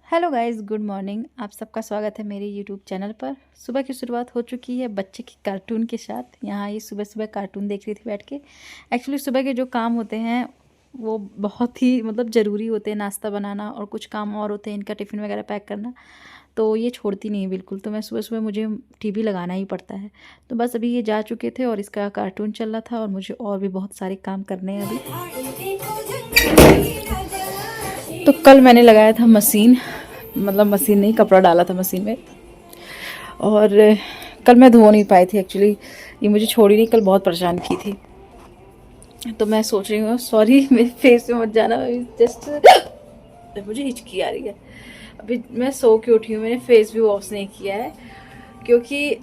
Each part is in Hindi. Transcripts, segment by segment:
Hello guys, good morning. आप सबका स्वागत है मेरे यूट्यूब चैनल पर। सुबह की शुरुआत हो चुकी है बच्चे की कार्टून के साथ। यहाँ ये सुबह सुबह कार्टून देख रही थी बैठ के। एक्चुअली सुबह के जो काम होते हैं वो बहुत ही ज़रूरी होते हैं। नाश्ता बनाना और कुछ काम और होते हैं, इनका टिफ़िन वगैरह पैक करना। तो ये छोड़ती नहीं है बिल्कुल। तो मैं सुबह सुबह मुझे टीवी लगाना ही पड़ता है। तो बस अभी ये जा चुके थे और इसका कार्टून चल रहा था और मुझे और भी बहुत सारे काम करने हैं अभी। तो कल मैंने लगाया था मशीन, मशीन नहीं, कपड़ा डाला था मशीन में। और कल मैं धो नहीं पाई थी एक्चुअली। ये मुझे छोड़ी नहीं, कल बहुत परेशान की थी। तो मैं सोच रही हूँ, सॉरी मेरे फेस में मत जाना, जस्ट मुझे हिचकी आ रही है। अभी मैं सो के उठी हूँ, मैंने फेस भी वॉश नहीं किया है क्योंकि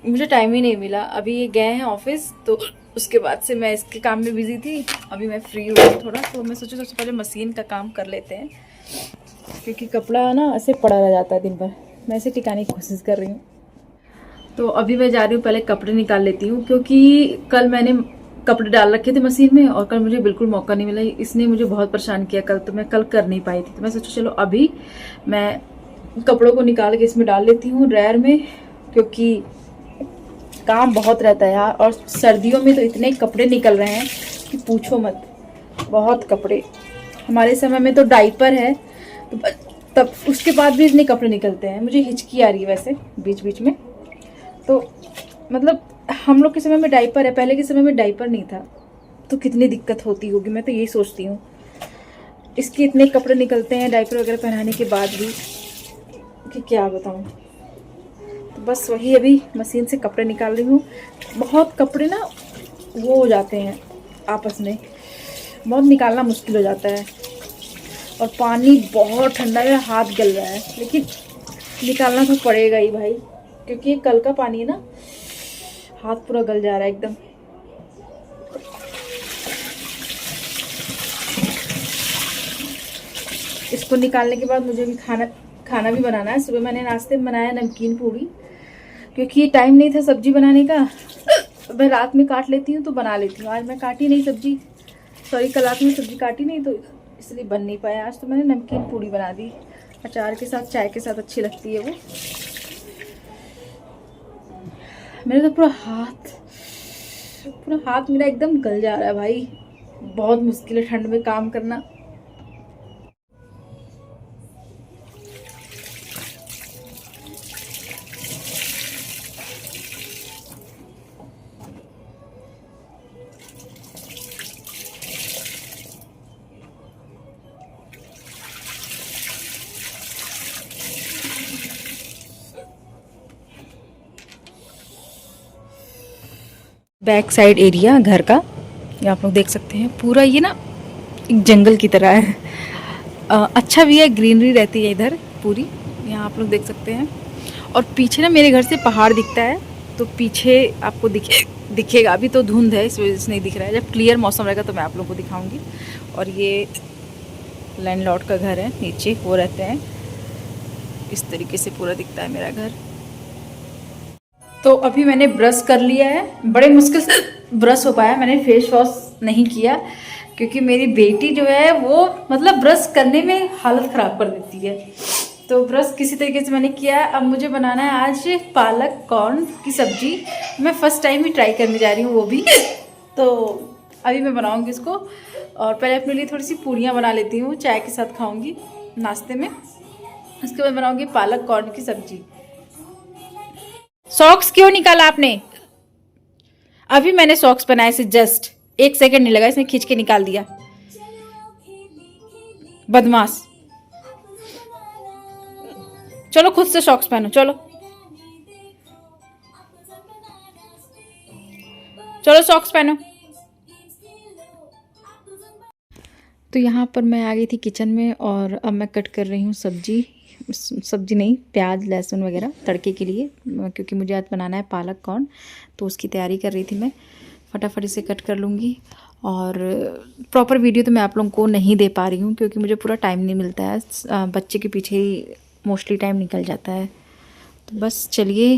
मुझे टाइम ही नहीं मिला। अभी ये गए हैं ऑफिस, तो उसके बाद से मैं इसके काम में बिजी थी। अभी मैं फ्री हुई हूँ थोड़ा, तो मैं सोचा सबसे पहले मशीन का काम कर लेते हैं क्योंकि कपड़ा ना ऐसे पड़ा रह जाता है दिन भर। मैं इसे टिकाने की कोशिश कर रही हूँ। तो अभी मैं जा रही हूँ, पहले कपड़े निकाल लेती हूँ क्योंकि कल मैंने कपड़े डाल रखे थे मशीन में और कल मुझे बिल्कुल मौका नहीं मिला। इसने मुझे बहुत परेशान किया कल, तो मैं कल कर नहीं पाई थी। तो मैं सोचा चलो अभी मैं कपड़ों को निकाल के इसमें डाल लेती हूँ ड्रायर में, क्योंकि काम बहुत रहता है यार। और सर्दियों में तो इतने कपड़े निकल रहे हैं कि पूछो मत, बहुत कपड़े। हमारे समय में तो डाइपर है, तो तब उसके बाद भी इतने कपड़े निकलते हैं। मुझे हिचकी आ रही है वैसे बीच बीच में। तो हम लोग के समय में डाइपर है, पहले के समय में डाइपर नहीं था, तो कितनी दिक्कत होती होगी। मैं तो यही सोचती हूँ, इसके इतने कपड़े निकलते हैं डाइपर वगैरह पहनाने के बाद भी कि क्या बताऊँ। तो बस वही अभी मशीन से कपड़े निकाल रही हूँ। बहुत कपड़े ना वो हो जाते हैं आपस में, बहुत निकालना मुश्किल हो जाता है। और पानी बहुत ठंडा है, हाथ गल रहा है, लेकिन निकालना तो पड़ेगा ही भाई, क्योंकि ये कल का पानी है ना, हाथ पूरा गल जा रहा है एकदम। इसको निकालने के बाद मुझे भी खाना भी बनाना है। सुबह मैंने नाश्ते में बनाया नमकीन पूड़ी, क्योंकि टाइम नहीं था सब्जी बनाने का। मैं रात में काट लेती हूँ तो बना लेती हूँ। आज मैं काटी नहीं सब्जी, सॉरी कल रात में सब्जी काटी नहीं, तो इसलिए बन नहीं पाया। आज तो मैंने नमकीन पूड़ी बना दी, अचार के साथ, चाय के साथ अच्छी लगती है वो। मेरा तो पूरा हाथ मेरा एकदम गल जा रहा है भाई। बहुत मुश्किल है ठंड में काम करना। बैक साइड एरिया घर का, ये आप लोग देख सकते हैं। पूरा ये ना एक जंगल की तरह है। अच्छा भी है, ग्रीनरी रहती है इधर पूरी, यहाँ आप लोग देख सकते हैं। और पीछे ना मेरे घर से पहाड़ दिखता है, तो पीछे आपको दिखेगा। अभी तो धुंध है, इस वजह से नहीं दिख रहा है। जब क्लियर मौसम रहेगा तो मैं आप लोगों को दिखाऊंगी। और ये लैंडलॉर्ड का घर है, नीचे वो रहते हैं। इस तरीके से पूरा दिखता है मेरा घर। तो अभी मैंने ब्रश कर लिया है, बड़े मुश्किल से ब्रश हो पाया। मैंने फेस वॉश नहीं किया क्योंकि मेरी बेटी जो है वो ब्रश करने में हालत ख़राब कर देती है। तो ब्रश किसी तरीके से मैंने किया। अब मुझे बनाना है आज पालक कॉर्न की सब्जी। मैं फर्स्ट टाइम ही ट्राई करने जा रही हूँ वो भी। तो अभी मैं बनाऊँगी इसको, और पहले अपने लिए थोड़ी सी पूड़ियाँ बना लेती हूँ, चाय के साथ खाऊँगी नाश्ते में। उसके बाद बनाऊँगी पालक कॉर्न की सब्जी। सॉक्स क्यों निकाला आपने? अभी मैंने सॉक्स बनाए से जस्ट 1 सेकंड नहीं लगा, इसने खींच के निकाल दिया। बदमाश। चलो खुद से सॉक्स पहनो, चलो चलो सॉक्स पहनो। तो यहाँ पर मैं आ गई थी किचन में और अब मैं कट कर रही हूँ सब्जी नहीं, प्याज लहसुन वगैरह तड़के के लिए, क्योंकि मुझे आज बनाना है पालक कॉर्न। तो उसकी तैयारी कर रही थी मैं। फटाफट इसे कट कर लूँगी। और प्रॉपर वीडियो तो मैं आप लोगों को नहीं दे पा रही हूँ क्योंकि मुझे पूरा टाइम नहीं मिलता है। बच्चे के पीछे ही मोस्टली टाइम निकल जाता है। तो बस चलिए,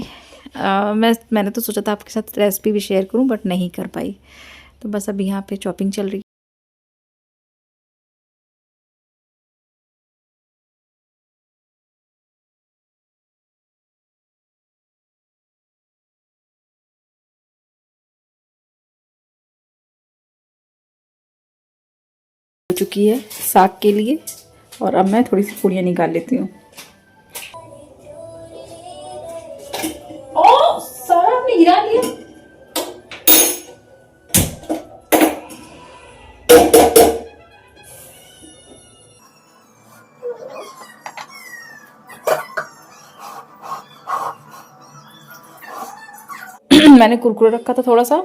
मैंने तो सोचा था आपके साथ रेसिपी भी शेयर करूँ, बट नहीं कर पाई। तो बस अब यहाँ पे चॉपिंग चल रही हो चुकी है साग के लिए और अब मैं थोड़ी सी पूड़ियाँ निकाल लेती हूँ। ओ सारा आपने गिरा दिया। मैंने कुरकुरे रखा था थोड़ा सा,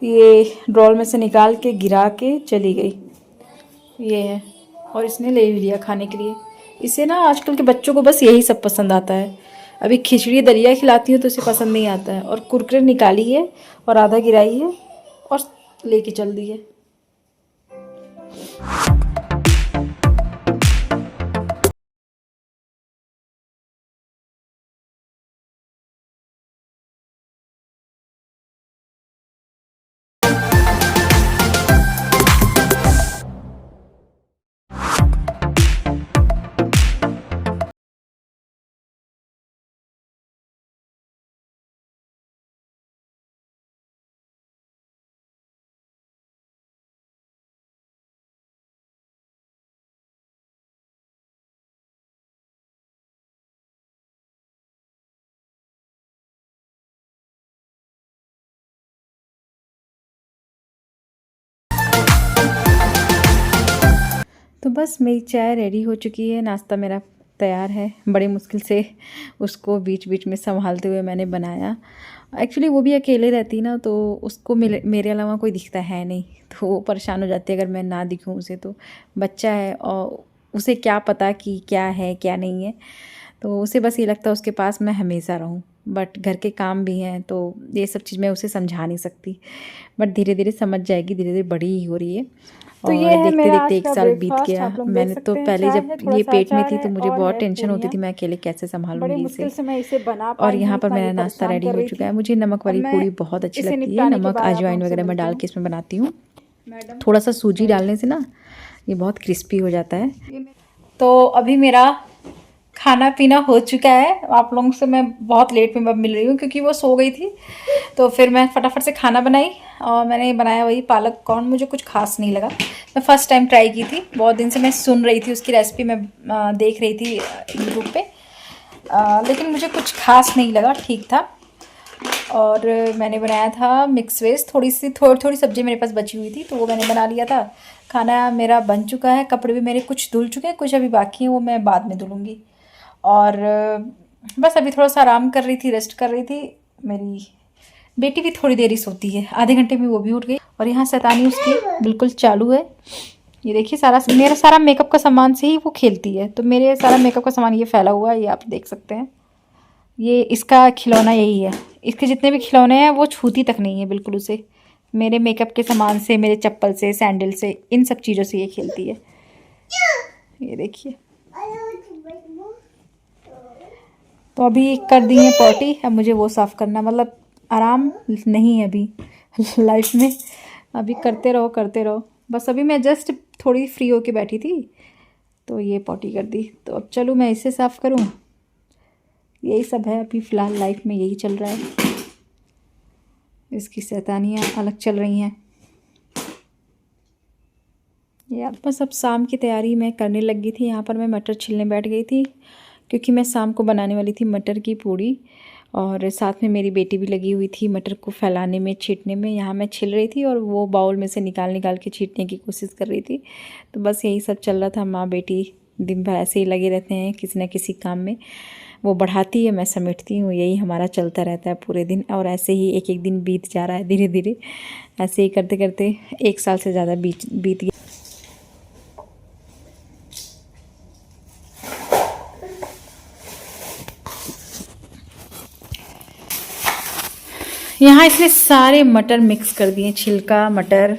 ये ड्रॉल में से निकाल के गिरा के चली गई। ये है और इसने ले भी लिया खाने के लिए। इसे ना आजकल के बच्चों को बस यही सब पसंद आता है। अभी खिचड़ी दलिया खिलाती हूँ तो इसे पसंद नहीं आता है, और कुरकुरे निकाली है और आधा गिराई है और लेके चल दी है। तो बस मेरी चाय रेडी हो चुकी है, नाश्ता मेरा तैयार है। बड़ी मुश्किल से उसको बीच बीच में संभालते हुए मैंने बनाया। एक्चुअली वो भी अकेले रहती ना, तो उसको मेरे अलावा कोई दिखता है नहीं, तो वो परेशान हो जाती है अगर मैं ना दिखूँ उसे। तो बच्चा है और उसे क्या पता कि क्या है क्या नहीं है, तो उसे बस ये लगता है उसके पास मैं हमेशा रहूँ। बट घर के काम भी हैं तो ये सब चीज़ मैं उसे समझा नहीं सकती, बट धीरे धीरे समझ जाएगी, धीरे धीरे बड़ी ही हो रही है। तो ये और है देखते मेरा देखते आज एक का साल बीत ब्रेकफास्ट। गया। आप लोग देख मैंने तो सकते हैं पहले चाय जब है, थोड़ा ये सा पेट में अचार थी है तो मुझे और बहुत है टेंशन होती पूरियाँ। थी मैं अकेले कैसे बड़ी संभालूंगी इसे। मुश्किल से मैं इसे बना और पाई हूँ, यहाँ पर इतना ये मेरा नाश्ता परेशान रेडी कर हो रही चुका थी। है। मुझे नमक अब वाली मैं पूड़ी बहुत अच्छी इसे लगती है, निपटाने के नमक बाद आप लोगों अजवाइन से वगैरह मैं मिलती डाल हूँ। के इसमें बनाती हूँ। मैडम थोड़ा सा सूजी डालने से ना ये बहुत क्रिस्पी हो जाता है। ये तो अभी मेरा खाना पीना हो चुका है। आप लोगों से मैं बहुत लेट में मिल रही हूँ क्योंकि वो सो गई थी, तो फिर मैं फटाफट से खाना बनाई और मैंने बनाया वही पालक कॉर्न। मुझे कुछ खास नहीं लगा, मैं फ़र्स्ट टाइम ट्राई की थी। बहुत दिन से मैं सुन रही थी उसकी रेसिपी, मैं देख रही थी यूट्यूब पे, लेकिन मुझे कुछ खास नहीं लगा, ठीक था। और मैंने बनाया था मिक्स वेज, थोड़ी थोड़ी सब्ज़ी मेरे पास बची हुई थी तो वो मैंने बना लिया था। खाना मेरा बन चुका है, कपड़े भी मेरे कुछ धुल चुके हैं, कुछ अभी बाकी हैं, वो मैं बाद में धुलूँगी। और बस अभी थोड़ा सा आराम कर रही थी, रेस्ट कर रही थी। मेरी बेटी भी थोड़ी देर ही सोती है, आधे घंटे में वो भी उठ गई। और यहाँ शैतानी उसकी बिल्कुल चालू है। ये देखिए मेरा सारा मेकअप का सामान से ही वो खेलती है, तो मेरे सारा मेकअप का सामान ये फैला हुआ है, ये आप देख सकते हैं। ये इसका खिलौना यही है, इसके जितने भी खिलौने हैं वो छूती तक नहीं है बिल्कुल उसे। मेरे मेकअप के सामान से, मेरे चप्पल से, सैंडल से, इन सब चीज़ों से ये खेलती है। ये देखिए, तो अभी कर दी है पॉटी, अब मुझे वो साफ़ करना, मतलब आराम नहीं है अभी लाइफ में, अभी करते रहो करते रहो। बस अभी मैं जस्ट थोड़ी फ्री होके बैठी थी तो ये पॉटी कर दी, तो अब चलो मैं इसे साफ़ करूँ। यही सब है अभी फ़िलहाल लाइफ में, यही चल रहा है। इसकी शैतानियाँ अलग चल रही हैं यार। बस अब शाम की तैयारी मैं करने लग गई थी। यहाँ पर मैं मटर छीलने बैठ गई थी क्योंकि मैं शाम को बनाने वाली थी मटर की पूड़ी, और साथ में मेरी बेटी भी लगी हुई थी मटर को फैलाने में, छीटने में। यहाँ मैं छिल रही थी और वो बाउल में से निकाल निकाल के छीटने की कोशिश कर रही थी। तो बस यही सब चल रहा था। माँ बेटी दिन भर ऐसे ही लगे रहते हैं किसी न किसी काम में, वो बढ़ाती है मैं समेटती हूँ, यही हमारा चलता रहता है पूरे दिन। और ऐसे ही एक एक दिन बीत जा रहा है धीरे धीरे, ऐसे ही करते करते 1 साल से ज़्यादा बीत गया। यहाँ इसने सारे मटर मिक्स कर दिए, छिलका मटर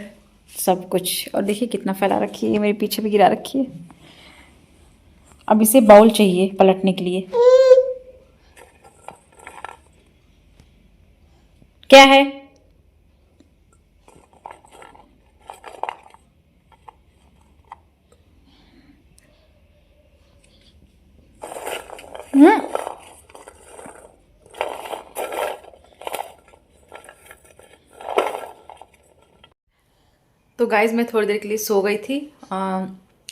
सब कुछ। और देखिए कितना फैला रखी है, मेरे पीछे भी गिरा रखी है। अब इसे बाउल चाहिए पलटने के लिए। क्या है? तो गाइज़ मैं थोड़ी देर के लिए सो गई थी,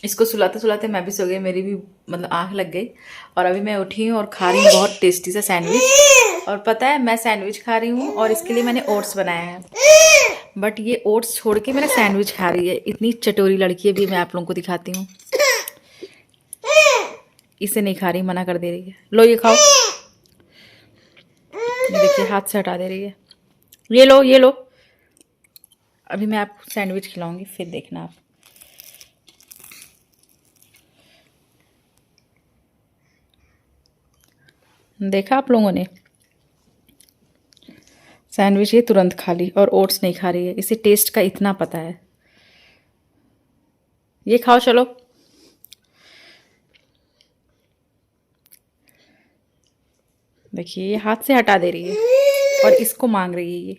इसको सुलाते सुलाते मैं भी सो गई, मेरी भी मतलब आंख लग गई। और अभी मैं उठी हूँ और खा रही हूँ बहुत टेस्टी सा सैंडविच। और पता है मैं सैंडविच खा रही हूँ और इसके लिए मैंने ओट्स बनाया है, बट ये ओट्स छोड़ के मैंने सैंडविच खा रही है। इतनी चटोरी लड़की है, भी मैं आप लोगों को दिखाती हूँ। इसे नहीं खा रही, मना कर दे रही है। लो ये खाओ, ये देखिए हाथ से हटा दे रही है। ये लो ये लो। अभी मैं आपको सैंडविच खिलाऊंगी, फिर देखना आप। देखा आप लोगों ने, सैंडविच ये तुरंत खा ली और ओट्स नहीं खा रही है। इसे टेस्ट का इतना पता है। ये खाओ चलो। देखिए ये हाथ से हटा दे रही है और इसको मांग रही है ये।